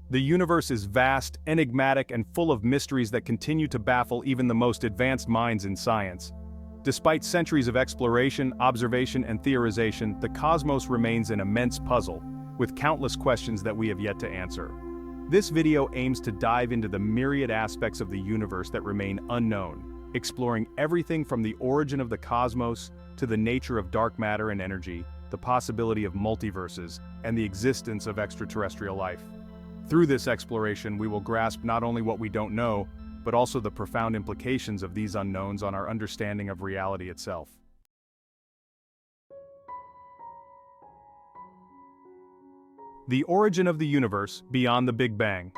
The universe is vast, enigmatic, and full of mysteries that continue to baffle even the most advanced minds in science. Despite centuries of exploration, observation, and theorization, the cosmos remains an immense puzzle, with countless questions that we have yet to answer. This video aims to dive into the myriad aspects of the universe that remain unknown, exploring everything from the origin of the cosmos to the nature of dark matter and energy, the possibility of multiverses, and the existence of extraterrestrial life. Through this exploration, we will grasp not only what we don't know, but also the profound implications of these unknowns on our understanding of reality itself. The origin of the universe beyond the Big Bang.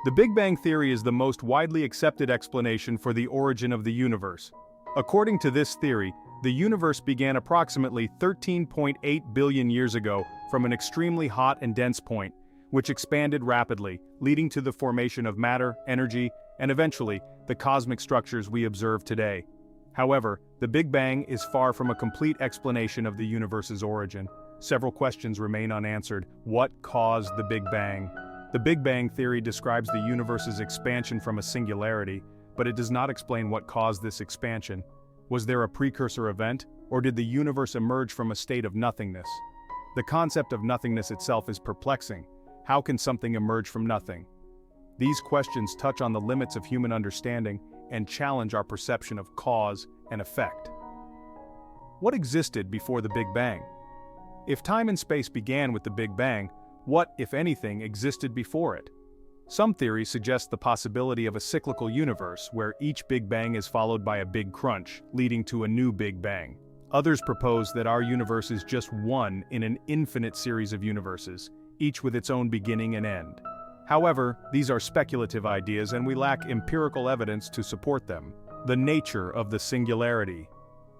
The Big Bang theory is the most widely accepted explanation for the origin of the universe. According to this theory, the universe began approximately 13.8 billion years ago from an extremely hot and dense point, which expanded rapidly, leading to the formation of matter, energy, and eventually, the cosmic structures we observe today. However, the Big Bang is far from a complete explanation of the universe's origin. Several questions remain unanswered. What caused the Big Bang? The Big Bang theory describes the universe's expansion from a singularity, but it does not explain what caused this expansion. Was there a precursor event, or did the universe emerge from a state of nothingness? The concept of nothingness itself is perplexing. How can something emerge from nothing? These questions touch on the limits of human understanding and challenge our perception of cause and effect. What existed before the Big Bang? If time and space began with the Big Bang, what, if anything, existed before it? Some theories suggest the possibility of a cyclical universe where each Big Bang is followed by a big crunch, leading to a new Big Bang. Others propose that our universe is just one in an infinite series of universes, each with its own beginning and end. However, these are speculative ideas and we lack empirical evidence to support them. The nature of the singularity.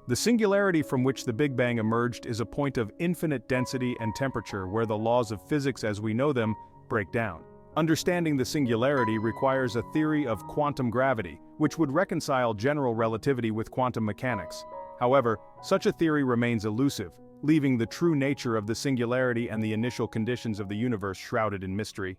The singularity from which the Big Bang emerged is a point of infinite density and temperature where the laws of physics as we know them break down. Understanding the singularity requires a theory of quantum gravity, which would reconcile general relativity with quantum mechanics. However, such a theory remains elusive, leaving the true nature of the singularity and the initial conditions of the universe shrouded in mystery.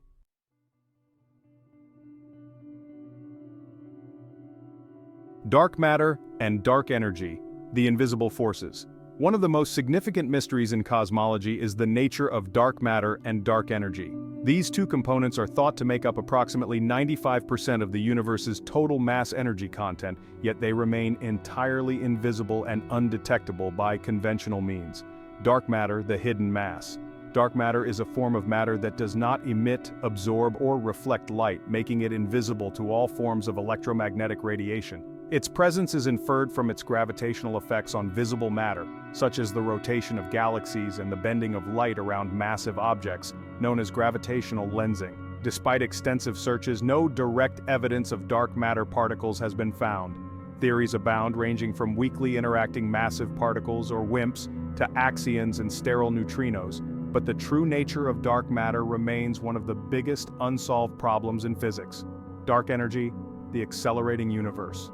Dark matter and dark energy, the invisible forces. One of the most significant mysteries in cosmology is the nature of dark matter and dark energy. These two components are thought to make up approximately 95% of the universe's total mass energy content, yet they remain entirely invisible and undetectable by conventional means. Dark matter, the hidden mass. Dark matter is a form of matter that does not emit, absorb, or reflect light, making it invisible to all forms of electromagnetic radiation. Its presence is inferred from its gravitational effects on visible matter, such as the rotation of galaxies and the bending of light around massive objects, known as gravitational lensing. Despite extensive searches, no direct evidence of dark matter particles has been found. Theories abound ranging from weakly interacting massive particles or WIMPs to axions and sterile neutrinos, but the true nature of dark matter remains one of the biggest unsolved problems in physics. Dark energy, the accelerating universe.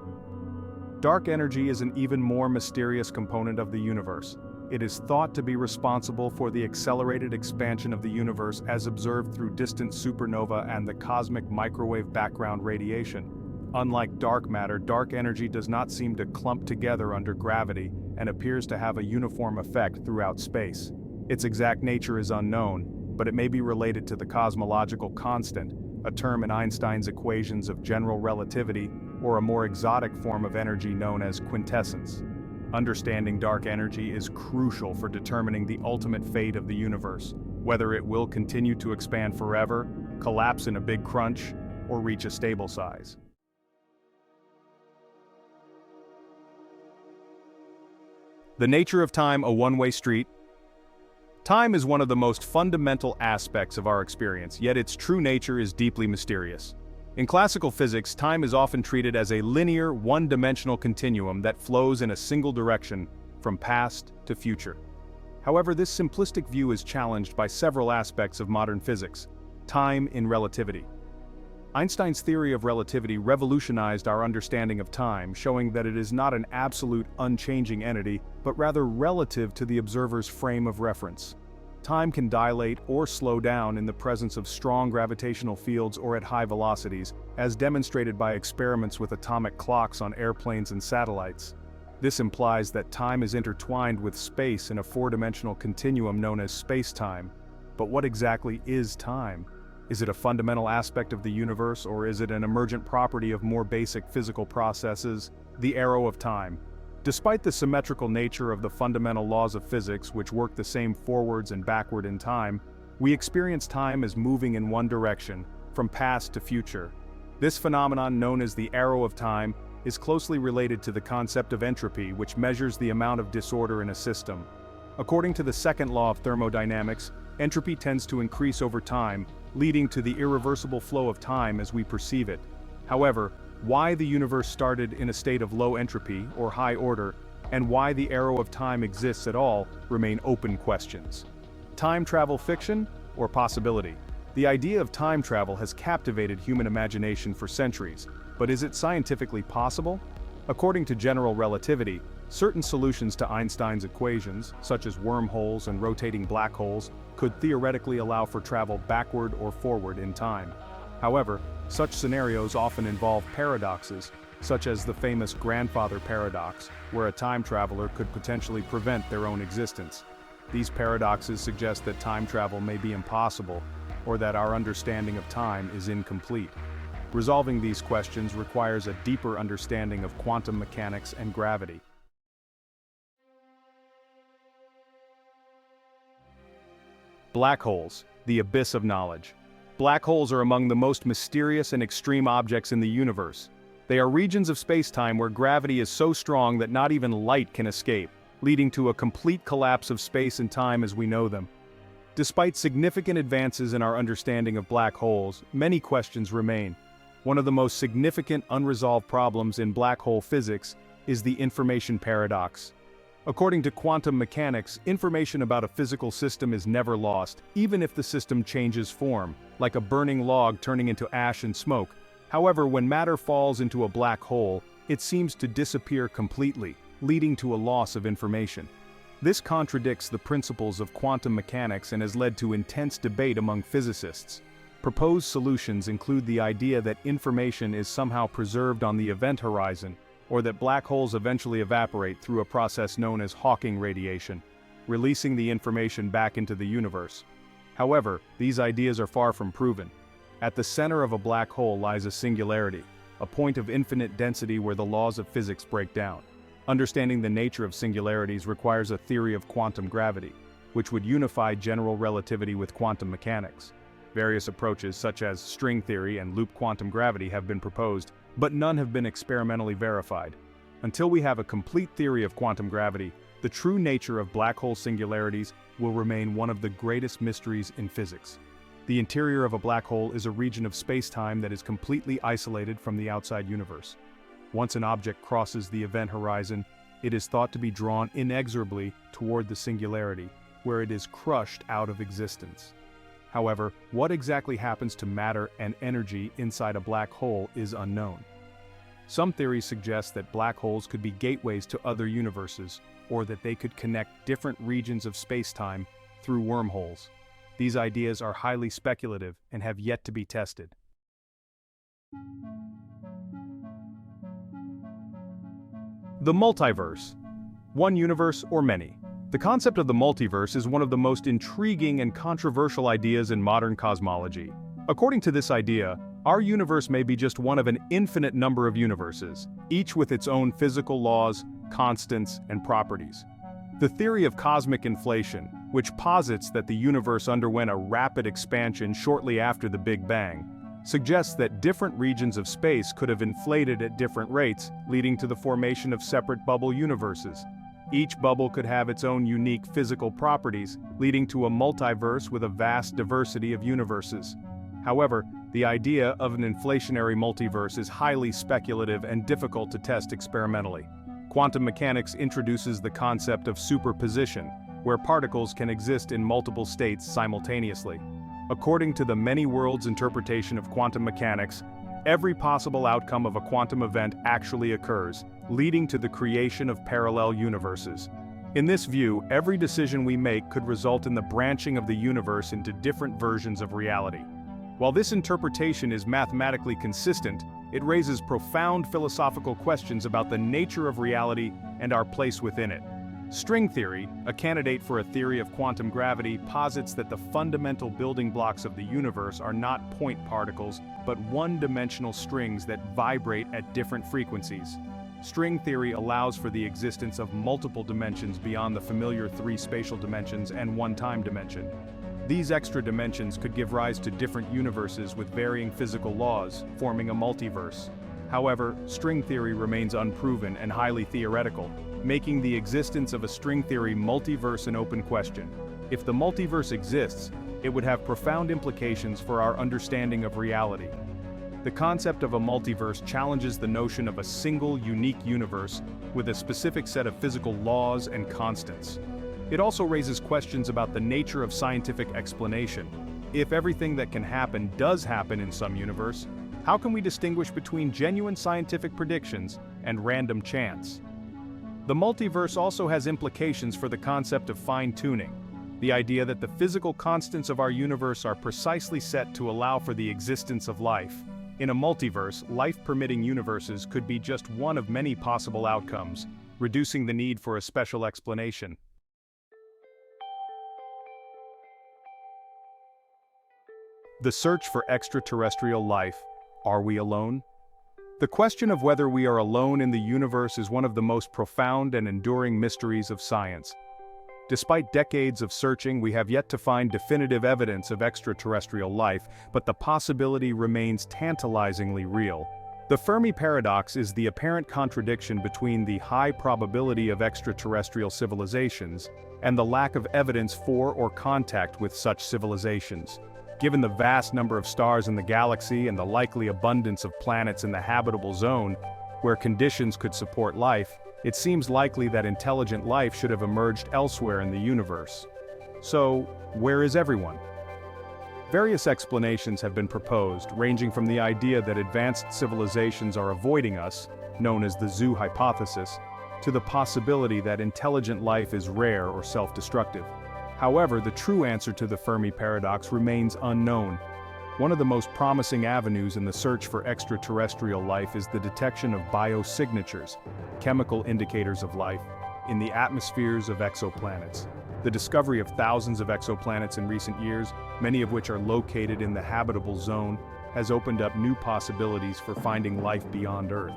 Dark energy is an even more mysterious component of the universe. It is thought to be responsible for the accelerated expansion of the universe as observed through distant supernova and the cosmic microwave background radiation. Unlike dark matter, dark energy does not seem to clump together under gravity and appears to have a uniform effect throughout space. Its exact nature is unknown, but it may be related to the cosmological constant, a term in Einstein's equations of general relativity, or a more exotic form of energy known as quintessence. Understanding dark energy is crucial for determining the ultimate fate of the universe, whether it will continue to expand forever, collapse in a big crunch, or reach a stable size. The nature of time, a one-way street. Time is one of the most fundamental aspects of our experience, yet its true nature is deeply mysterious. In classical physics, time is often treated as a linear, one-dimensional continuum that flows in a single direction, from past to future. However, this simplistic view is challenged by several aspects of modern physics. Time in relativity. Einstein's theory of relativity revolutionized our understanding of time, showing that it is not an absolute, unchanging entity, but rather relative to the observer's frame of reference. time can dilate or slow down in the presence of strong gravitational fields or at high velocities, as demonstrated by experiments with atomic clocks on airplanes and satellites. This implies that time is intertwined with space in a four-dimensional continuum known as space-time. But what exactly is time? Is it a fundamental aspect of the universe, or is it an emergent property of more basic physical processes? The arrow of time. Despite the symmetrical nature of the fundamental laws of physics, which work the same forwards and backward in time, we experience time as moving in one direction, from past to future. This phenomenon, known as the arrow of time, is closely related to the concept of entropy, which measures the amount of disorder in a system. According to the second law of thermodynamics, entropy tends to increase over time, leading to the irreversible flow of time as we perceive it. However, why the universe started in a state of low entropy, or high order, and why the arrow of time exists at all, remain open questions. Time travel fiction, or possibility? The idea of time travel has captivated human imagination for centuries, but is it scientifically possible? According to general relativity, certain solutions to Einstein's equations, such as wormholes and rotating black holes, could theoretically allow for travel backward or forward in time. However, such scenarios often involve paradoxes, such as the famous grandfather paradox, where a time traveler could potentially prevent their own existence. These paradoxes suggest that time travel may be impossible, or that our understanding of time is incomplete. Resolving these questions requires a deeper understanding of quantum mechanics and gravity. Black holes, the abyss of knowledge. Black holes are among the most mysterious and extreme objects in the universe. They are regions of space-time where gravity is so strong that not even light can escape, leading to a complete collapse of space and time as we know them. Despite significant advances in our understanding of black holes, many questions remain. One of the most significant unresolved problems in black hole physics is the information paradox. According to quantum mechanics, information about a physical system is never lost, even if the system changes form, like a burning log turning into ash and smoke. However, when matter falls into a black hole, it seems to disappear completely, leading to a loss of information. This contradicts the principles of quantum mechanics and has led to intense debate among physicists. Proposed solutions include the idea that information is somehow preserved on the event horizon, or that black holes eventually evaporate through a process known as Hawking radiation, releasing the information back into the universe. However, these ideas are far from proven. At the center of a black hole lies a singularity, a point of infinite density where the laws of physics break down. Understanding the nature of singularities requires a theory of quantum gravity, which would unify general relativity with quantum mechanics. Various approaches such as string theory and loop quantum gravity have been proposed, but none have been experimentally verified. Until we have a complete theory of quantum gravity, the true nature of black hole singularities will remain one of the greatest mysteries in physics. The interior of a black hole is a region of space-time that is completely isolated from the outside universe. Once an object crosses the event horizon, it is thought to be drawn inexorably toward the singularity, where it is crushed out of existence. However, what exactly happens to matter and energy inside a black hole is unknown. Some theories suggest that black holes could be gateways to other universes, or that they could connect different regions of space-time through wormholes. These ideas are highly speculative and have yet to be tested. The multiverse. One universe or many. The concept of the multiverse is one of the most intriguing and controversial ideas in modern cosmology. According to this idea, our universe may be just one of an infinite number of universes, each with its own physical laws, constants, and properties. The theory of cosmic inflation, which posits that the universe underwent a rapid expansion shortly after the Big Bang, suggests that different regions of space could have inflated at different rates, leading to the formation of separate bubble universes. Each bubble could have its own unique physical properties, leading to a multiverse with a vast diversity of universes. However, the idea of an inflationary multiverse is highly speculative and difficult to test experimentally. Quantum mechanics introduces the concept of superposition, where particles can exist in multiple states simultaneously. According to the many worlds interpretation of quantum mechanics, every possible outcome of a quantum event actually occurs, leading to the creation of parallel universes. In this view, every decision we make could result in the branching of the universe into different versions of reality. While this interpretation is mathematically consistent, it raises profound philosophical questions about the nature of reality and our place within it. String theory, a candidate for a theory of quantum gravity, posits that the fundamental building blocks of the universe are not point particles, but one-dimensional strings that vibrate at different frequencies. String theory allows for the existence of multiple dimensions beyond the familiar three spatial dimensions and one time dimension. These extra dimensions could give rise to different universes with varying physical laws, forming a multiverse. However, string theory remains unproven and highly theoretical, making the existence of a string theory multiverse an open question. If the multiverse exists, it would have profound implications for our understanding of reality. The concept of a multiverse challenges the notion of a single, unique universe with a specific set of physical laws and constants. It also raises questions about the nature of scientific explanation. If everything that can happen does happen in some universe, how can we distinguish between genuine scientific predictions and random chance? The multiverse also has implications for the concept of fine-tuning, the idea that the physical constants of our universe are precisely set to allow for the existence of life. In a multiverse, life-permitting universes could be just one of many possible outcomes, reducing the need for a special explanation. The search for extraterrestrial life. Are we alone? The question of whether we are alone in the universe is one of the most profound and enduring mysteries of science. Despite decades of searching, we have yet to find definitive evidence of extraterrestrial life, but the possibility remains tantalizingly real. The Fermi paradox is the apparent contradiction between the high probability of extraterrestrial civilizations and the lack of evidence for or contact with such civilizations. Given the vast number of stars in the galaxy and the likely abundance of planets in the habitable zone, where conditions could support life, it seems likely that intelligent life should have emerged elsewhere in the universe. So, where is everyone? Various explanations have been proposed, ranging from the idea that advanced civilizations are avoiding us, known as the zoo hypothesis, to the possibility that intelligent life is rare or self-destructive. However, the true answer to the Fermi paradox remains unknown. One of the most promising avenues in the search for extraterrestrial life is the detection of biosignatures, chemical indicators of life, in the atmospheres of exoplanets. The discovery of thousands of exoplanets in recent years, many of which are located in the habitable zone, has opened up new possibilities for finding life beyond Earth.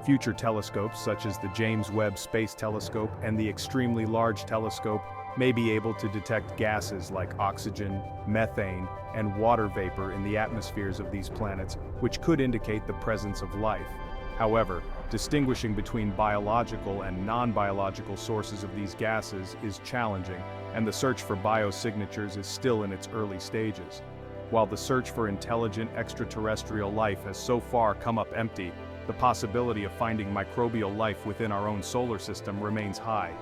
Future telescopes such as the James Webb Space Telescope and the Extremely Large Telescope may be able to detect gases like oxygen, methane, and water vapor in the atmospheres of these planets, which could indicate the presence of life. However, distinguishing between biological and non-biological sources of these gases is challenging, and the search for biosignatures is still in its early stages. While the search for intelligent extraterrestrial life has so far come up empty, the possibility of finding microbial life within our own solar system remains high.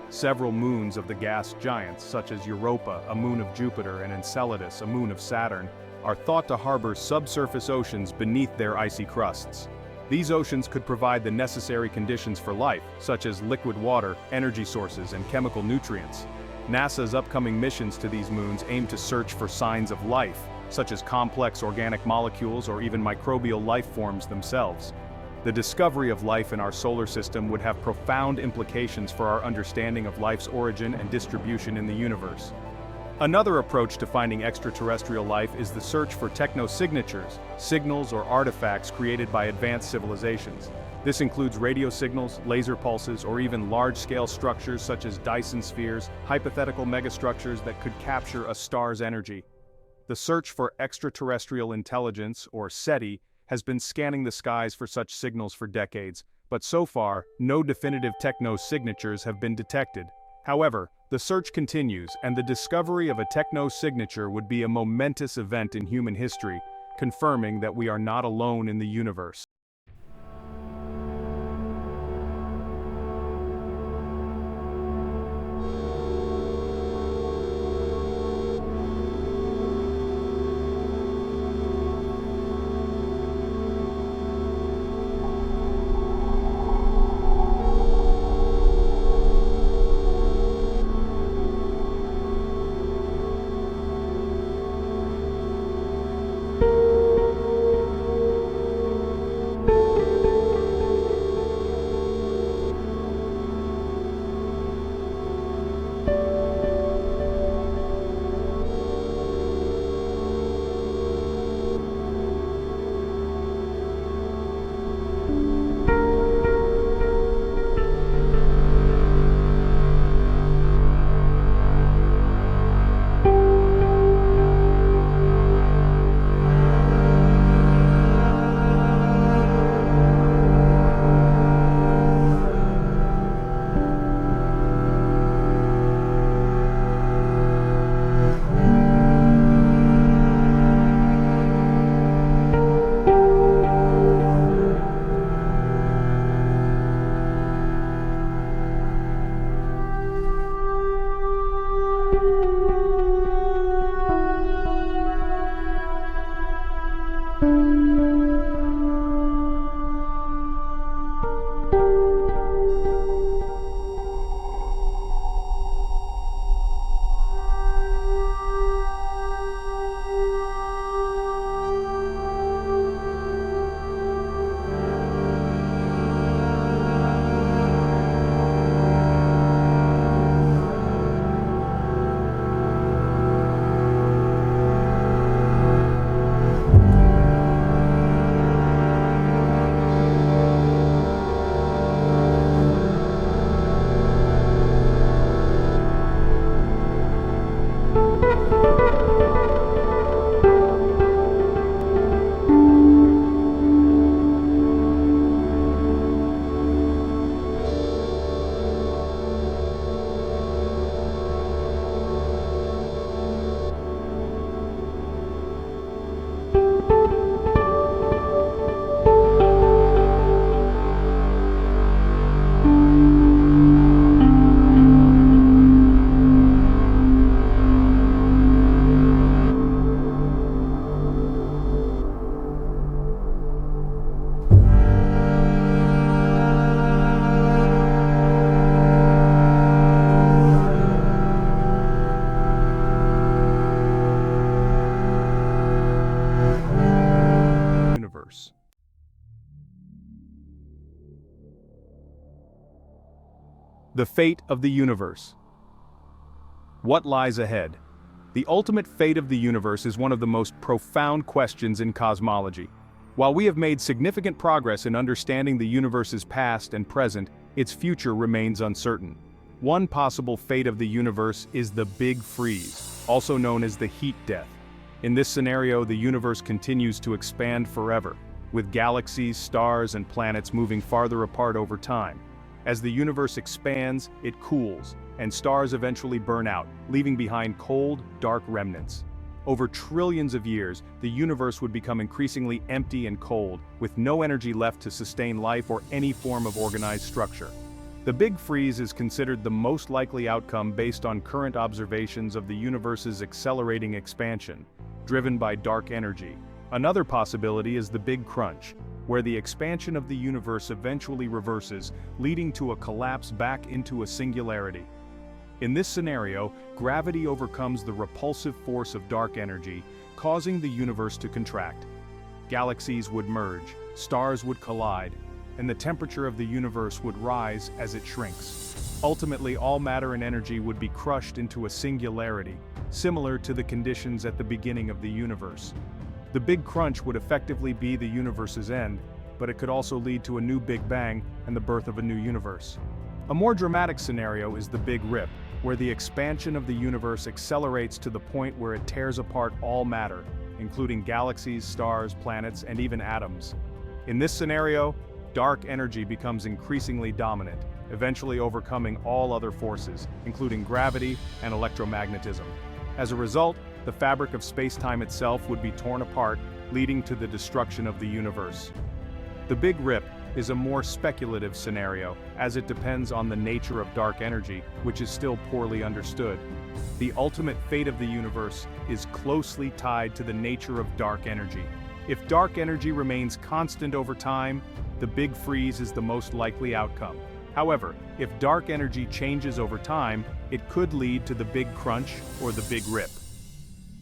Several moons of the gas giants, such as Europa, a moon of Jupiter, and Enceladus, a moon of Saturn, are thought to harbor subsurface oceans beneath their icy crusts. These oceans could provide the necessary conditions for life, such as liquid water, energy sources, and chemical nutrients. NASA's upcoming missions to these moons aim to search for signs of life, such as complex organic molecules or even microbial life forms themselves. The discovery of life in our solar system would have profound implications for our understanding of life's origin and distribution in the universe. Another approach to finding extraterrestrial life is the search for technosignatures, signals or artifacts created by advanced civilizations. This includes radio signals, laser pulses, or even large-scale structures such as Dyson spheres, hypothetical megastructures that could capture a star's energy. The search for extraterrestrial intelligence, or SETI, has been scanning the skies for such signals for decades, but so far, no definitive technosignatures have been detected. However, the search continues, and the discovery of a technosignature would be a momentous event in human history, confirming that we are not alone in the universe. The fate of the universe. What lies ahead? The ultimate fate of the universe is one of the most profound questions in cosmology. While we have made significant progress in understanding the universe's past and present, its future remains uncertain. One possible fate of the universe is the Big Freeze, also known as the heat death. In this scenario, the universe continues to expand forever, with galaxies, stars, and planets moving farther apart over time. As the universe expands, it cools, and stars eventually burn out, leaving behind cold, dark remnants. Over trillions of years, the universe would become increasingly empty and cold, with no energy left to sustain life or any form of organized structure. The Big Freeze is considered the most likely outcome based on current observations of the universe's accelerating expansion, driven by dark energy. Another possibility is the Big Crunch, where the expansion of the universe eventually reverses, leading to a collapse back into a singularity. In this scenario, gravity overcomes the repulsive force of dark energy, causing the universe to contract. Galaxies would merge, stars would collide, and the temperature of the universe would rise as it shrinks. Ultimately, all matter and energy would be crushed into a singularity, similar to the conditions at the beginning of the universe. The Big Crunch would effectively be the universe's end, but it could also lead to a new Big Bang and the birth of a new universe. A more dramatic scenario is the Big Rip, where the expansion of the universe accelerates to the point where it tears apart all matter, including galaxies, stars, planets, and even atoms. In this scenario, dark energy becomes increasingly dominant, eventually overcoming all other forces, including gravity and electromagnetism. As a result, the fabric of space-time itself would be torn apart, leading to the destruction of the universe. The Big Rip is a more speculative scenario, as it depends on the nature of dark energy, which is still poorly understood. The ultimate fate of the universe is closely tied to the nature of dark energy. If dark energy remains constant over time, the Big Freeze is the most likely outcome. However, if dark energy changes over time, it could lead to the Big Crunch or the Big Rip.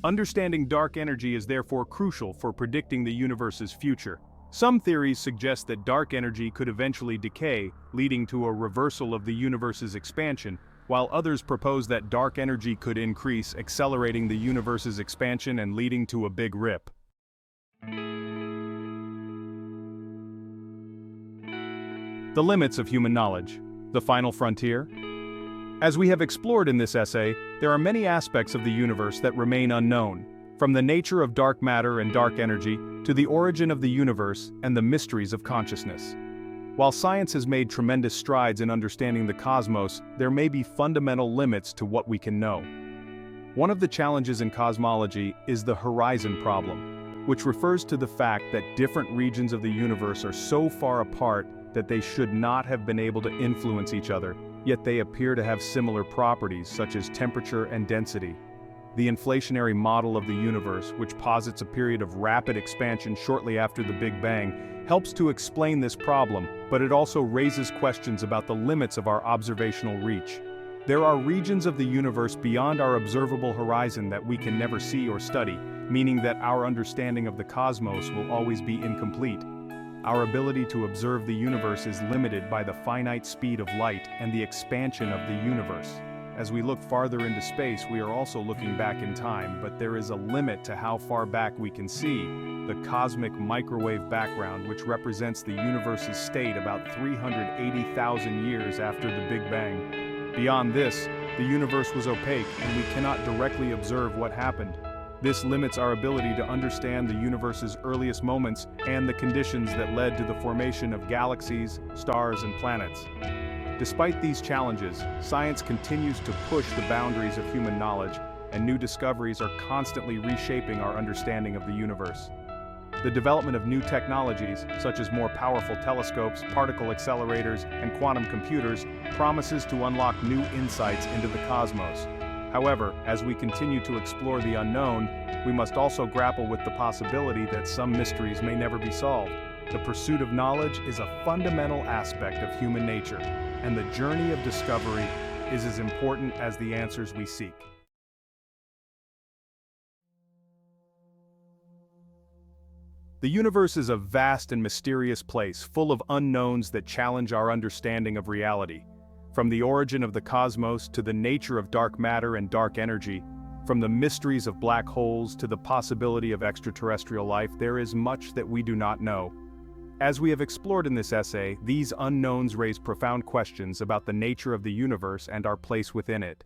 Understanding dark energy is therefore crucial for predicting the universe's future. Some theories suggest that dark energy could eventually decay, leading to a reversal of the universe's expansion, while others propose that dark energy could increase, accelerating the universe's expansion and leading to a Big Rip. The limits of human knowledge. The final frontier? As we have explored in this essay, there are many aspects of the universe that remain unknown, from the nature of dark matter and dark energy to the origin of the universe and the mysteries of consciousness. While science has made tremendous strides in understanding the cosmos, there may be fundamental limits to what we can know. One of the challenges in cosmology is the horizon problem, which refers to the fact that different regions of the universe are so far apart that they should not have been able to influence each other, yet they appear to have similar properties such as temperature and density. The inflationary model of the universe, which posits a period of rapid expansion shortly after the Big Bang, helps to explain this problem, but it also raises questions about the limits of our observational reach. There are regions of the universe beyond our observable horizon that we can never see or study, meaning that our understanding of the cosmos will always be incomplete. Our ability to observe the universe is limited by the finite speed of light and the expansion of the universe. As we look farther into space, we are also looking back in time, but there is a limit to how far back we can see. The cosmic microwave background, which represents the universe's state about 380,000 years after the Big Bang. Beyond this, the universe was opaque and we cannot directly observe what happened. This limits our ability to understand the universe's earliest moments and the conditions that led to the formation of galaxies, stars, and planets. Despite these challenges, science continues to push the boundaries of human knowledge, and new discoveries are constantly reshaping our understanding of the universe. The development of new technologies, such as more powerful telescopes, particle accelerators, and quantum computers, promises to unlock new insights into the cosmos. However, as we continue to explore the unknown, we must also grapple with the possibility that some mysteries may never be solved. The pursuit of knowledge is a fundamental aspect of human nature, and the journey of discovery is as important as the answers we seek. The universe is a vast and mysterious place, full of unknowns that challenge our understanding of reality. From the origin of the cosmos to the nature of dark matter and dark energy, from the mysteries of black holes to the possibility of extraterrestrial life, there is much that we do not know. As we have explored in this essay, these unknowns raise profound questions about the nature of the universe and our place within it.